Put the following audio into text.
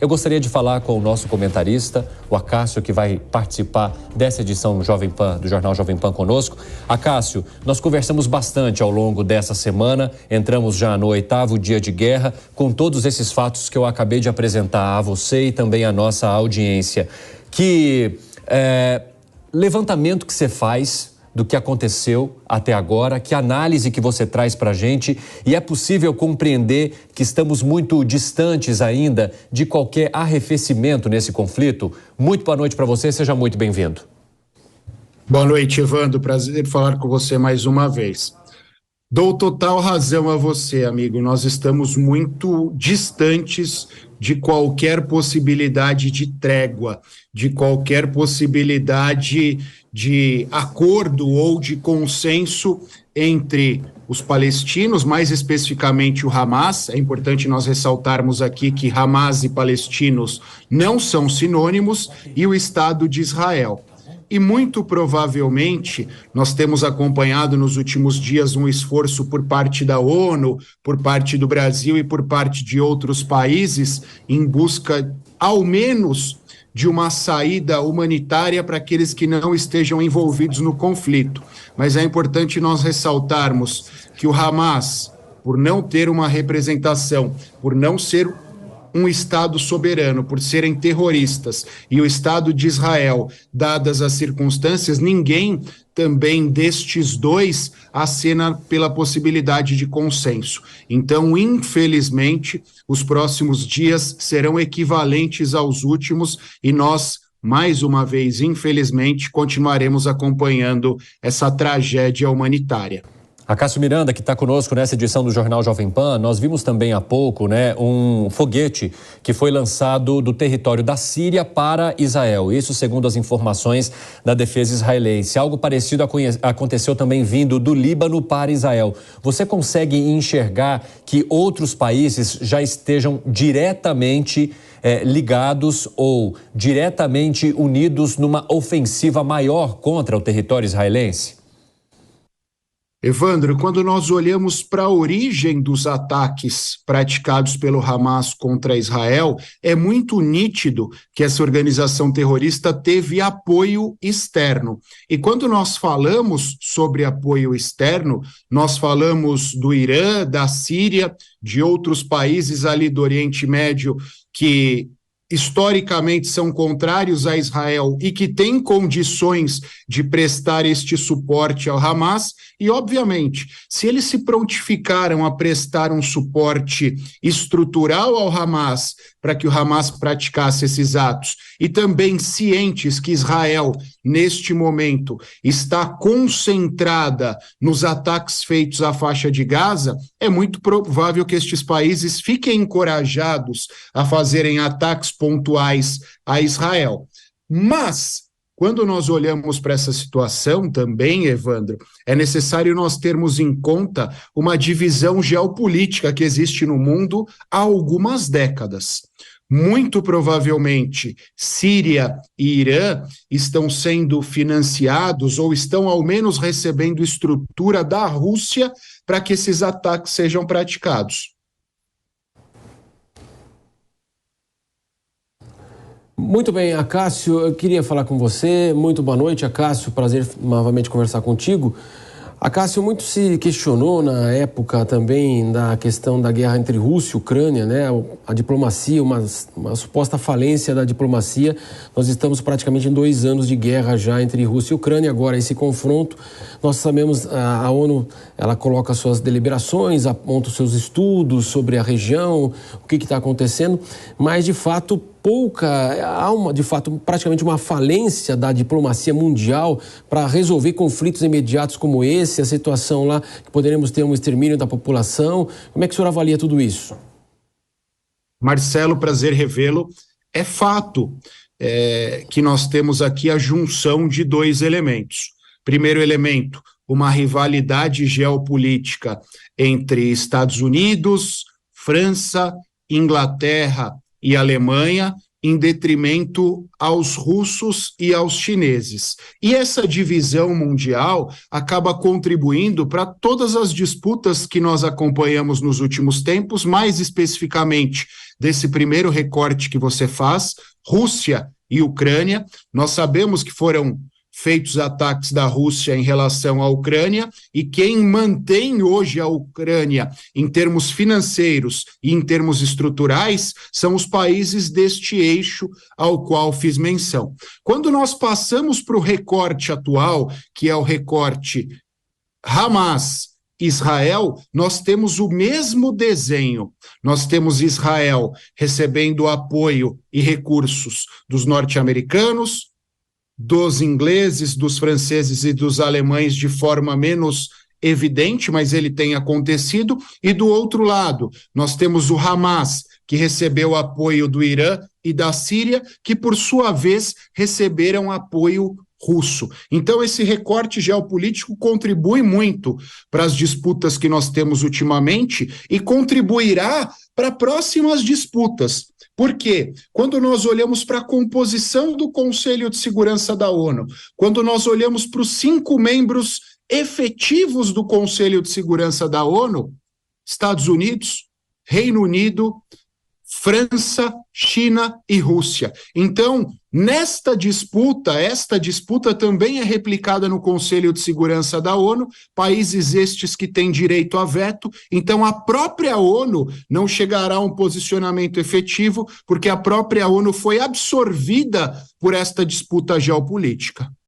Eu gostaria de falar com o nosso comentarista, o Acácio, que vai participar dessa edição do Jovem Pan, do Jornal Jovem Pan conosco. Acácio, nós conversamos bastante ao longo dessa semana, entramos já no 8º dia de guerra, com todos esses fatos que eu acabei de apresentar a você e também à nossa audiência. Que levantamento que você faz do que aconteceu até agora, que análise que você traz para a gente, e é possível compreender que estamos muito distantes ainda de qualquer arrefecimento nesse conflito? Muito boa noite para você, seja muito bem-vindo. Boa noite, Evandro, prazer falar com você mais uma vez. Dou total razão a você, amigo, nós estamos muito distantes de qualquer possibilidade de trégua, de qualquer possibilidade de acordo ou de consenso entre os palestinos, mais especificamente o Hamas. É importante nós ressaltarmos aqui que Hamas e palestinos não são sinônimos, e o Estado de Israel. E muito provavelmente nós temos acompanhado nos últimos dias um esforço por parte da ONU, por parte do Brasil e por parte de outros países em busca, ao menos, de uma saída humanitária para aqueles que não estejam envolvidos no conflito. Mas é importante nós ressaltarmos que o Hamas, por não ter uma representação, por não ser um Estado soberano, por serem terroristas, e o Estado de Israel, dadas as circunstâncias, ninguém também destes dois acena pela possibilidade de consenso. Então, infelizmente, os próximos dias serão equivalentes aos últimos, e nós, mais uma vez, infelizmente, continuaremos acompanhando essa tragédia humanitária. Acácio Miranda, que está conosco nessa edição do Jornal Jovem Pan, nós vimos também há pouco, um foguete que foi lançado do território da Síria para Israel. Isso segundo as informações da defesa israelense. Algo parecido aconteceu também vindo do Líbano para Israel. Você consegue enxergar que outros países já estejam diretamente ligados ou diretamente unidos numa ofensiva maior contra o território israelense? Evandro, quando nós olhamos para a origem dos ataques praticados pelo Hamas contra Israel, é muito nítido que essa organização terrorista teve apoio externo. E quando nós falamos sobre apoio externo, nós falamos do Irã, da Síria, de outros países ali do Oriente Médio que historicamente são contrários a Israel e que têm condições de prestar este suporte ao Hamas. E, obviamente, se eles se prontificaram a prestar um suporte estrutural ao Hamas para que o Hamas praticasse esses atos, e também cientes que Israel, neste momento, está concentrada nos ataques feitos à faixa de Gaza, é muito provável que estes países fiquem encorajados a fazerem ataques pontuais a Israel. Mas, quando nós olhamos para essa situação também, Evandro, é necessário nós termos em conta uma divisão geopolítica que existe no mundo há algumas décadas. Muito provavelmente, Síria e Irã estão sendo financiados ou estão ao menos recebendo estrutura da Rússia para que esses ataques sejam praticados. Muito bem, Acácio, eu queria falar com você. Muito boa noite, Acácio, prazer novamente conversar contigo. Acácio, muito se questionou na época também da questão da guerra entre Rússia e Ucrânia, né? A diplomacia, uma suposta falência da diplomacia. Nós estamos praticamente em 2 anos de guerra já entre Rússia e Ucrânia. Agora, esse confronto, nós sabemos, a ONU, ela coloca suas deliberações, aponta os seus estudos sobre a região, o que está acontecendo, mas, de fato, praticamente uma falência da diplomacia mundial para resolver conflitos imediatos como esse, a situação lá que poderemos ter um extermínio da população. Como é que o senhor avalia tudo isso? Marcelo, prazer revê-lo. É fato que nós temos aqui a junção de 2 elementos. Primeiro elemento, uma rivalidade geopolítica entre Estados Unidos, França, Inglaterra e Alemanha, em detrimento aos russos e aos chineses. E essa divisão mundial acaba contribuindo para todas as disputas que nós acompanhamos nos últimos tempos, mais especificamente desse primeiro recorte que você faz, Rússia e Ucrânia. Nós sabemos que foram feitos ataques da Rússia em relação à Ucrânia, e quem mantém hoje a Ucrânia em termos financeiros e em termos estruturais são os países deste eixo ao qual fiz menção. Quando nós passamos para o recorte atual, que é o recorte Hamas, Israel, nós temos o mesmo desenho. Nós temos Israel recebendo apoio e recursos dos norte-americanos, dos ingleses, dos franceses e dos alemães de forma menos evidente, mas ele tem acontecido. E do outro lado, nós temos o Hamas, que recebeu apoio do Irã e da Síria, que por sua vez receberam apoio russo. Então esse recorte geopolítico contribui muito para as disputas que nós temos ultimamente e contribuirá para próximas disputas. Por quê? Quando nós olhamos para a composição do Conselho de Segurança da ONU, quando nós olhamos para os 5 membros efetivos do Conselho de Segurança da ONU, Estados Unidos, Reino Unido, França, China e Rússia. Então, esta disputa também é replicada no Conselho de Segurança da ONU, países estes que têm direito a veto. Então, a própria ONU não chegará a um posicionamento efetivo, porque a própria ONU foi absorvida por esta disputa geopolítica.